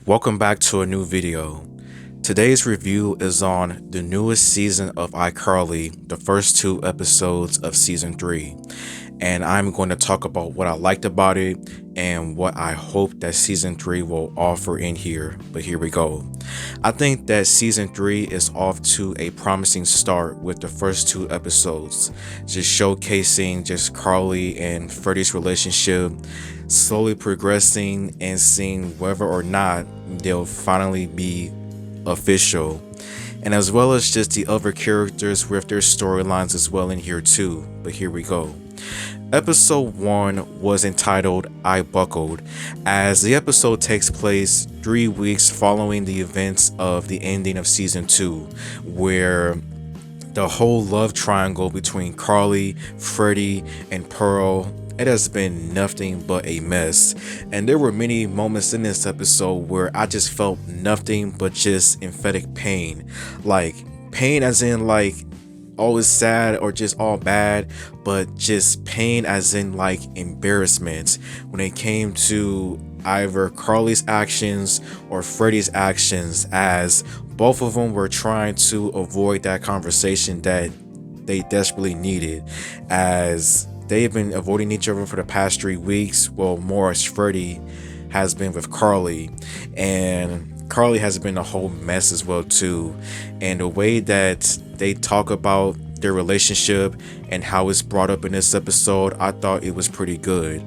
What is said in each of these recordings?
Welcome back to a new video. Today's review is on the newest season of iCarly, the first two episodes of season 3. And I'm going to talk about what I liked about it and what I hope that season 3 will offer in here. But here we go. I think that season 3 is off to a promising start with the first two episodes, just showcasing just Carly and Freddie's relationship, slowly progressing and seeing whether or not they'll finally be official, and as well as just the other characters with their storylines as well in here too. But here we go. Episode 1 was entitled I Buckled, as the episode takes place 3 weeks following the events of the ending of season 2, where the whole love triangle between Carly, Freddie, and Pearl, it has been nothing but a mess. And there were many moments in this episode where I just felt nothing but just emphatic pain. Like pain as in like always sad or just all bad, but just pain as in like embarrassment when it came to either Carly's actions or Freddie's actions, as both of them were trying to avoid that conversation that they desperately needed, as they've been avoiding each other for the past 3 weeks. Well, more as Freddie has been with Carly, and Carly has been a whole mess as well too. And the way that they talk about their relationship and how it's brought up in this episode, I thought it was pretty good.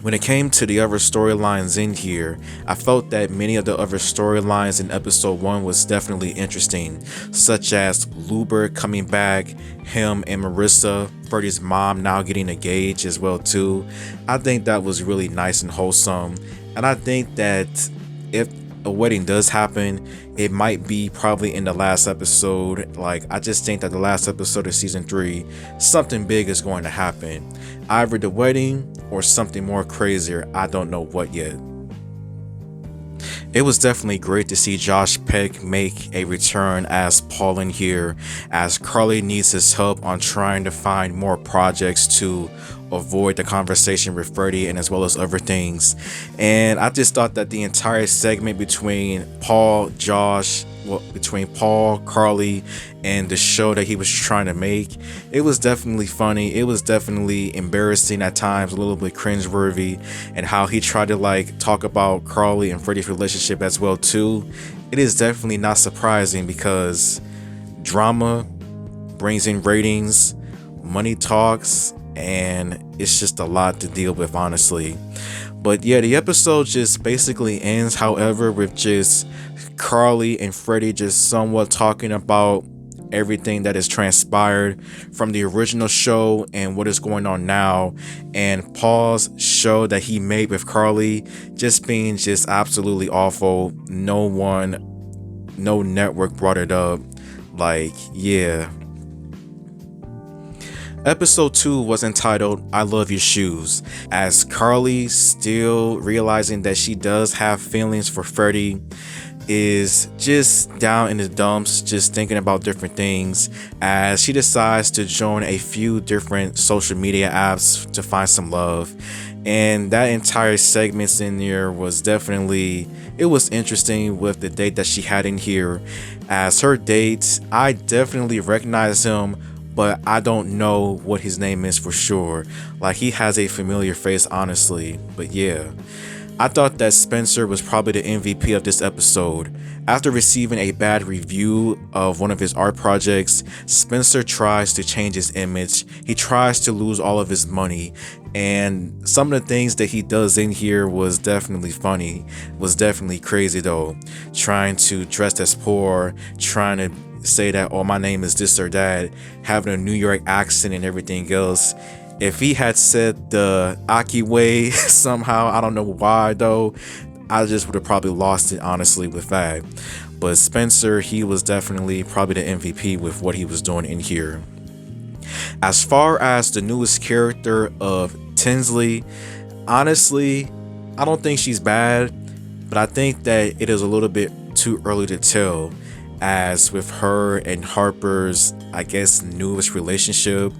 When it came to the other storylines in here, I felt that many of the other storylines in episode 1 was definitely interesting, such as Luber coming back, him and Marissa, Freddie's mom now getting engaged as well too. I think that was really nice and wholesome, and I think that if a wedding does happen, it might be probably in the last episode. Like, I just think that the last episode of season 3, something big is going to happen, either the wedding or something more crazier. I don't know what yet. It was definitely great to see Josh Peck make a return as Paul in here, as Carly needs his help on trying to find more projects to avoid the conversation with Freddie and as well as other things. And I just thought that the entire segment between between Paul, Carly, and the show that he was trying to make, it was definitely funny. It was definitely embarrassing at times, a little bit cringeworthy, and how he tried to like talk about Carly and Freddie's relationship as well too. It is definitely not surprising, because drama brings in ratings, money talks, and it's just a lot to deal with, honestly. But yeah, the episode just basically ends, however, with just Carly and Freddie just somewhat talking about everything that has transpired from the original show and what is going on now, and Paul's show that he made with Carly just being just absolutely awful. No network brought it up. Like, yeah. Episode 2 was entitled I Love Your Shoes, as Carly, still realizing that she does have feelings for Freddie, is just down in the dumps, just thinking about different things, as she decides to join a few different social media apps to find some love. And that entire segment in there was definitely, it was interesting with the date that she had in here. As her date, I definitely recognize him, but I don't know what his name is for sure. Like, he has a familiar face, honestly. But yeah, I thought that Spencer was probably the MVP of this episode. After receiving a bad review of one of his art projects, Spencer tries to change his image. He tries to lose all of his money, and some of the things that he does in here was definitely funny, was definitely crazy though. Trying to dress as poor, trying to say that, oh, my name is this or that, having a New York accent and everything else. If he had said the Aki way somehow, I don't know why though, I just would have probably lost it, honestly, with that. But Spencer, he was definitely probably the MVP with what he was doing in here. As far as the newest character of Tinsley, honestly, I don't think she's bad, but I think that it is a little bit too early to tell, as with her and Harper's, I guess, newest relationship.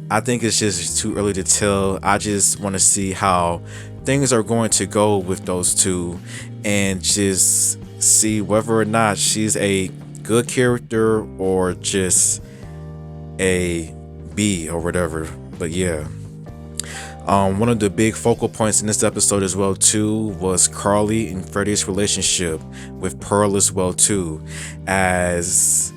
I think it's just too early to tell. I just want to see how things are going to go with those two. and just see whether or not she's a good character or just a B or whatever. But yeah. One of the big focal points in this episode as well too was Carly and Freddie's relationship with Pearl as well too, as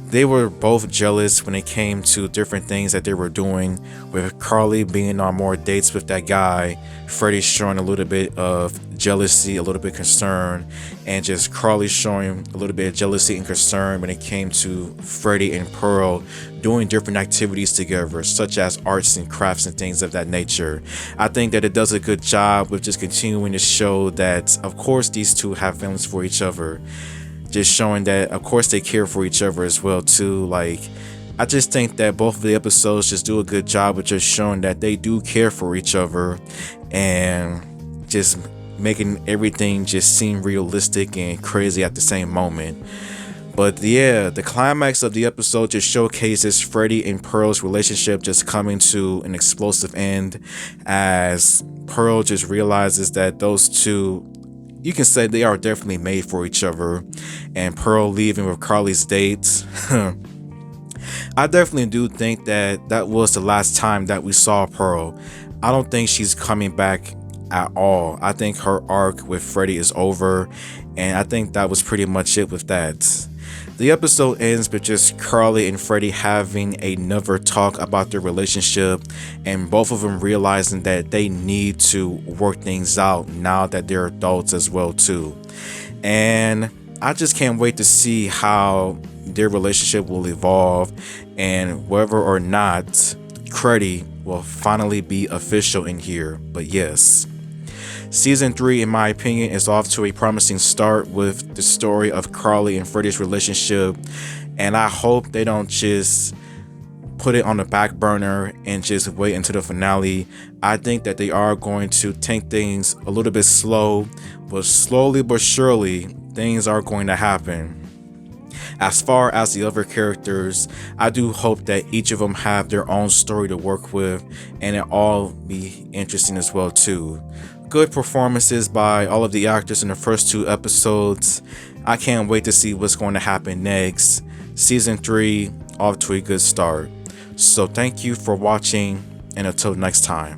they were both jealous when it came to different things that they were doing, with Carly being on more dates with that guy, Freddie showing a little bit of jealousy, a little bit concern, and just Carly showing a little bit of jealousy and concern when it came to Freddie and Pearl doing different activities together, such as arts and crafts and things of that nature. I think that it does a good job with just continuing to show that, of course, these two have feelings for each other. Just showing that, of course, they care for each other as well too. Like, I just think that both of the episodes just do a good job of just showing that they do care for each other, and just making everything just seem realistic and crazy at the same moment. But yeah, the climax of the episode just showcases Freddie and Pearl's relationship just coming to an explosive end, as Pearl just realizes that those two, you can say they are definitely made for each other, and Pearl leaving with Carly's date. I definitely do think that that was the last time that we saw Pearl. I don't think she's coming back at all. I think her arc with Freddie is over, and I think that was pretty much it with that. The episode ends with just Carly and Freddie having another talk about their relationship, and both of them realizing that they need to work things out now that they're adults as well too. And I just can't wait to see how their relationship will evolve, and whether or not Freddie will finally be official in here. But yes, Season 3, in my opinion, is off to a promising start with the story of Carly and Freddie's relationship, and I hope they don't just put it on the back burner and just wait until the finale. I think that they are going to take things a little bit slow, but slowly but surely things are going to happen. As far as the other characters, I do hope that each of them have their own story to work with, and it all be interesting as well too. Good performances by all of the actors in the first 2 episodes. I can't wait to see what's going to happen next. Season 3 off to a good start. So thank you for watching, and until next time.